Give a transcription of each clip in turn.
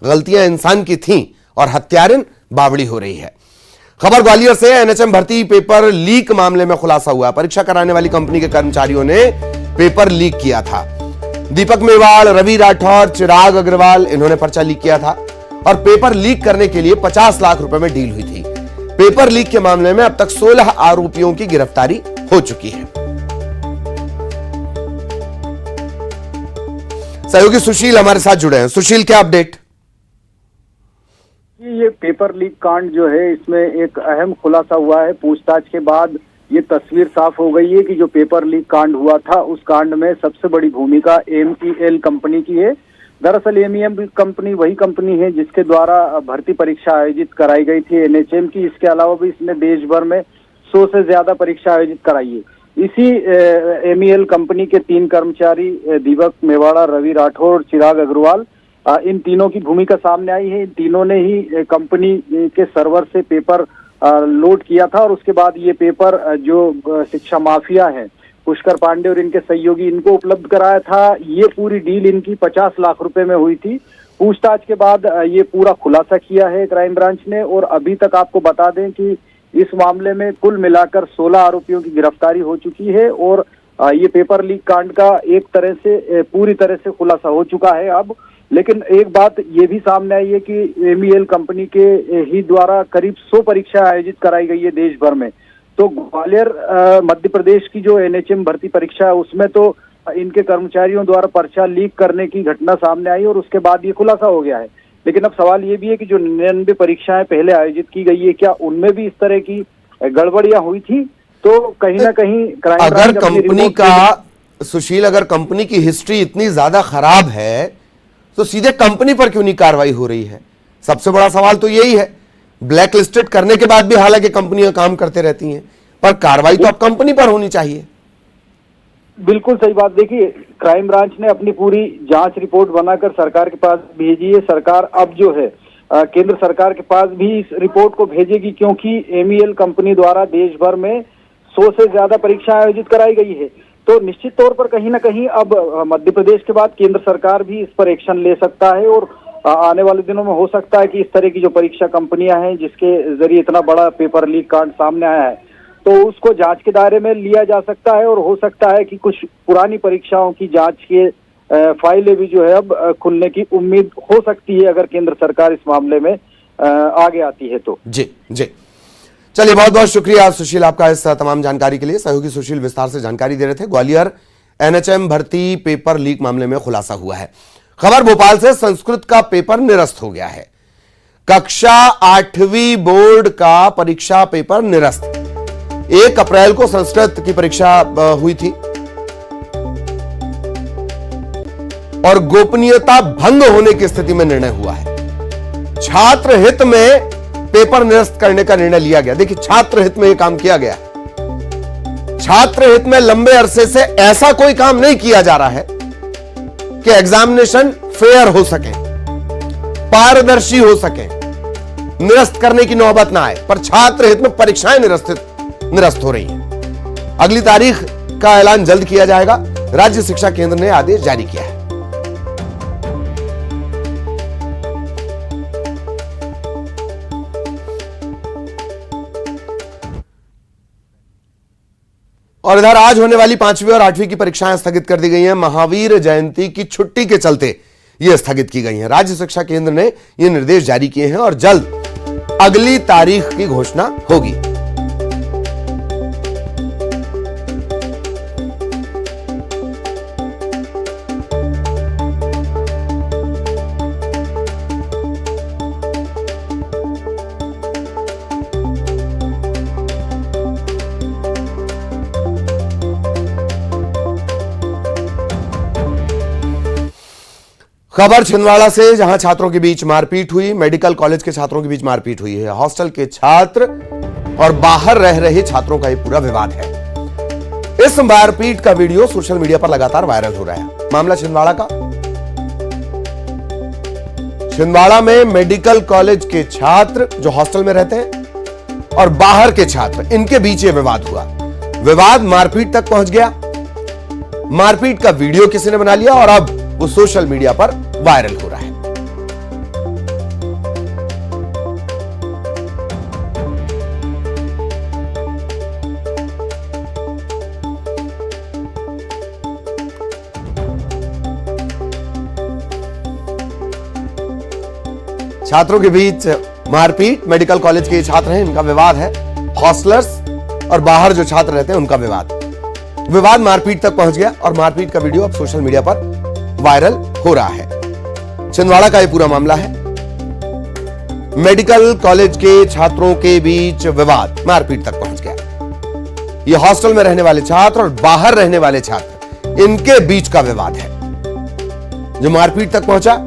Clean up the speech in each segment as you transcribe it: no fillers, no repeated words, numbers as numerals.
गलतियां इंसान की थीं और हत्यारिन बावड़ी हो रही है। खबर ग्वालियर से, एनएचएम भर्ती पेपर लीक मामले में खुलासा हुआ। परीक्षा कराने वाली कंपनी के कर्मचारियों ने पेपर लीक किया था। दीपक मेवाड़, रवि राठौर, चिराग अग्रवाल, इन्होंने पर्चा लीक किया था और पेपर लीक करने के लिए 50 लाख रुपए में डील हुई थी। पेपर लीक के मामले में अब तक 16 आरोपियों की गिरफ्तारी हो चुकी है। सहयोगी सुशील हमारे साथ जुड़े हैं। सुशील, क्या अपडेट? ये पेपर लीक कांड जो है, इसमें एक अहम खुलासा हुआ है। पूछताछ के बाद ये तस्वीर साफ हो गई है कि जो पेपर लीक कांड हुआ था, उस कांड में सबसे बड़ी भूमिका MEL कंपनी की है। दरअसल MEL कंपनी वही कंपनी है जिसके द्वारा भर्ती परीक्षा आयोजित कराई गई थी NHM की। इसके अलावा भी इसने देश भर में 100 से ज्यादा परीक्षा आयोजित कराई है। इसी MEL कंपनी के 3 कर्मचारी दीपक मेवाड़ा, रवि राठौर और चिराग अग्रवाल, इन तीनों की भूमिका सामने आई है। इन तीनों ने ही कंपनी के सर्वर से पेपर लोड किया था और उसके बाद ये पेपर जो शिक्षा माफिया है पुष्कर पांडे और इनके सहयोगी, इनको उपलब्ध कराया था। ये पूरी डील इनकी 50 लाख रुपए में हुई थी। पूछताछ के बाद ये पूरा खुलासा किया है क्राइम ब्रांच ने और अभी तक आपको बता दें कि इस मामले में कुल मिलाकर 16 आरोपियों की गिरफ्तारी हो चुकी है और ये पेपर लीक कांड का एक तरह से पूरी तरह से खुलासा हो चुका है अब। लेकिन एक बात ये भी सामने आई है कि MEL कंपनी के ही द्वारा करीब 100 परीक्षा आयोजित कराई गई है देश भर में। तो ग्वालियर मध्य प्रदेश की जो NHM भर्ती परीक्षा है, उसमें तो इनके कर्मचारियों द्वारा पर्चा लीक करने की घटना सामने आई और उसके बाद ये खुलासा हो गया है। लेकिन अब सवाल ये भी है कि जो 99 परीक्षाएं पहले आयोजित की गई है, क्या उनमें भी इस तरह की गड़बड़ियां हुई थी? तो कहीं ना कहीं अगर कंपनी का, सुशील, अगर कंपनी की हिस्ट्री इतनी ज्यादा खराब है तो सीधे कंपनी पर क्यों नहीं कार्रवाई हो रही है? सबसे बड़ा सवाल तो यही है। ब्लैक लिस्टेड करने के बाद भी हालांकि कंपनियां काम करते रहती हैं, पर कार्रवाई तो अब कंपनी पर होनी चाहिए। बिल्कुल सही बात। देखिए, क्राइम ब्रांच ने अपनी पूरी जांच रिपोर्ट बनाकर सरकार के पास भेजी है। सरकार अब जो है केंद्र सरकार के पास भी इस रिपोर्ट को भेजेगी, क्योंकि MEL कंपनी द्वारा देश भर में 100 से ज्यादा परीक्षा आयोजित कराई गई है। तो निश्चित तौर पर कहीं ना कहीं अब मध्य प्रदेश के बाद केंद्र सरकार भी इस पर एक्शन ले सकता है और आने वाले दिनों में हो सकता है कि इस तरह की जो परीक्षा कंपनियां हैं जिसके जरिए इतना बड़ा पेपर लीक कांड सामने आया है, तो उसको जांच के दायरे में लिया जा सकता है और हो सकता है कि कुछ पुरानी परीक्षाओं की जांच के फाइलें भी जो है अब खुलने की उम्मीद हो सकती है, अगर केंद्र सरकार इस मामले में आगे आती है तो। जी जी, चलिए, बहुत बहुत शुक्रिया सुशील आपका इस तमाम जानकारी के लिए। सहयोगी सुशील विस्तार से जानकारी दे रहे थे। ग्वालियर NHM भर्ती पेपर लीक मामले में खुलासा हुआ है। खबर भोपाल से, संस्कृत का पेपर निरस्त हो गया है। कक्षा 8वीं बोर्ड का परीक्षा पेपर निरस्त। 1 अप्रैल को संस्कृत की परीक्षा हुई थी और गोपनीयता भंग होने की स्थिति में निर्णय हुआ है। छात्र हित में पेपर निरस्त करने का निर्णय लिया गया। देखिए, छात्र हित में यह काम किया गया। छात्र हित में लंबे अरसे से ऐसा कोई काम नहीं किया जा रहा है कि एग्जामिनेशन फेयर हो सके, पारदर्शी हो सके, निरस्त करने की नौबत ना आए, पर छात्र हित में परीक्षाएं निरस्त हो रही हैं। अगली तारीख का ऐलान जल्द किया जाएगा। राज्य शिक्षा केंद्र ने आदेश जारी किया है। और इधर आज होने वाली 5वीं और 8वीं की परीक्षाएं स्थगित कर दी गई हैं। महावीर जयंती की छुट्टी के चलते ये स्थगित की गई हैं। राज्य शिक्षा केंद्र ने ये निर्देश जारी किए हैं और जल्द अगली तारीख की घोषणा होगी। खबर छिंदवाड़ा से, जहां छात्रों के बीच मारपीट हुई। मेडिकल कॉलेज के छात्रों के बीच मारपीट हुई है। हॉस्टल के छात्र और बाहर रह रहे छात्रों का यह पूरा विवाद है। इस मारपीट का वीडियो सोशल मीडिया पर लगातार वायरल हो रहा है। मामला छिंदवाड़ा का। छिंदवाड़ा में मेडिकल कॉलेज के छात्र जो हॉस्टल में रहते हैं और बाहर के छात्र, इनके बीच यह विवाद हुआ। विवाद मारपीट तक पहुंच गया। मारपीट का वीडियो किसी ने बना लिया और अब वो सोशल मीडिया पर वायरल हो रहा है। छात्रों के बीच मारपीट, मेडिकल कॉलेज के छात्र हैं, इनका विवाद है। हॉस्टलर्स और बाहर जो छात्र रहते हैं उनका विवाद मारपीट तक पहुंच गया और मारपीट का वीडियो अब सोशल मीडिया पर वायरल हो रहा है। छिंदवाड़ा का यह पूरा मामला है। मेडिकल कॉलेज के छात्रों के बीच विवाद मारपीट तक पहुंच गया। यह हॉस्टल में रहने वाले छात्र और बाहर रहने वाले छात्र, इनके बीच का विवाद है जो मारपीट तक पहुंचा।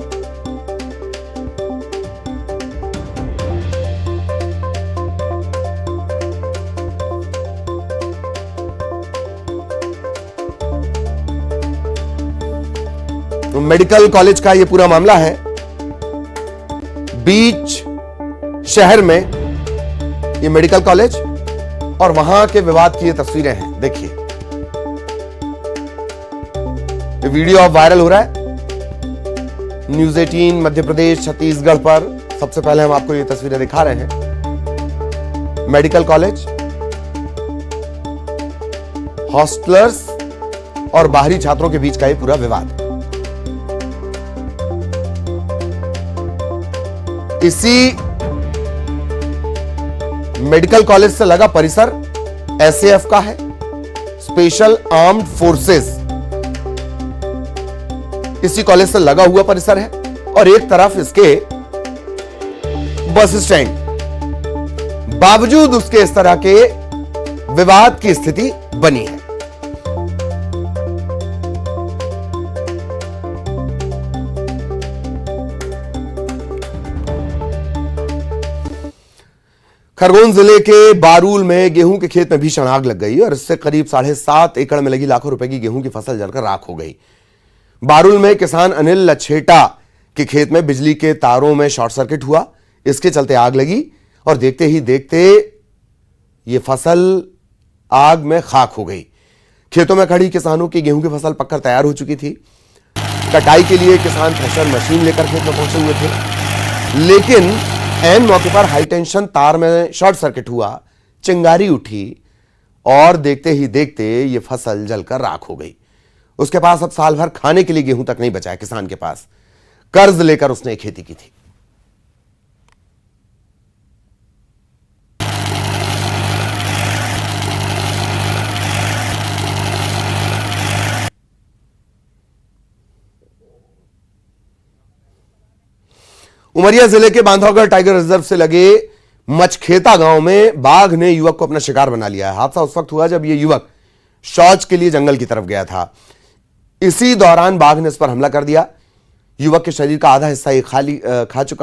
तो मेडिकल कॉलेज का यह पूरा मामला है। बीच शहर में यह मेडिकल कॉलेज और वहां के विवाद की ये तस्वीरें हैं। देखिए, ये वीडियो अब वायरल हो रहा है न्यूज 18 मध्य प्रदेश छत्तीसगढ़ पर। सबसे पहले हम आपको ये तस्वीरें दिखा रहे हैं। मेडिकल कॉलेज, हॉस्टलर्स और बाहरी छात्रों के बीच का ये पूरा विवाद। इसी मेडिकल कॉलेज से लगा परिसर एसएएफ का है, स्पेशल आर्म्ड फोर्सेस। इसी कॉलेज से लगा हुआ परिसर है और एक तरफ इसके बस स्टैंड। बावजूद उसके इस तरह के विवाद की स्थिति बनी है। खरगोन जिले के बारूल में गेहूं के खेत में भीषण आग लग गई और इससे करीब 7.5 एकड़ में लगी लाखों रुपए की गेहूं की फसल जलकर राख हो गई। बारूल में किसान अनिल लछेटा के खेत में बिजली के तारों में शॉर्ट सर्किट हुआ, इसके चलते आग लगी और देखते ही देखते ये फसल आग में खाक हो गई। खेतों में खड़ी किसानों की गेहूं की फसल पककर तैयार हो चुकी थी। कटाई के लिए किसान थ्रेशर मशीन लेकर खेत में पहुंचे हुए थे, लेकिन ऐन मौके पर हाई टेंशन तार में शॉर्ट सर्किट हुआ, चिंगारी उठी और देखते ही देखते ये फसल जलकर राख हो गई। उसके पास अब साल भर खाने के लिए गेहूं तक नहीं बचा है। किसान के पास कर्ज लेकर उसने खेती की थी। उमरिया जिले के बांधवगढ़ टाइगर रिजर्व से लगे मचखेता गांव में बाघ ने युवक को अपना शिकार बना लिया है। हादसा उस वक्त हुआ जब यह युवक शौच के लिए जंगल की तरफ गया था। इसी दौरान बाघ ने इस पर हमला कर दिया। युवक के शरीर का आधा हिस्सा ये खा चुका है।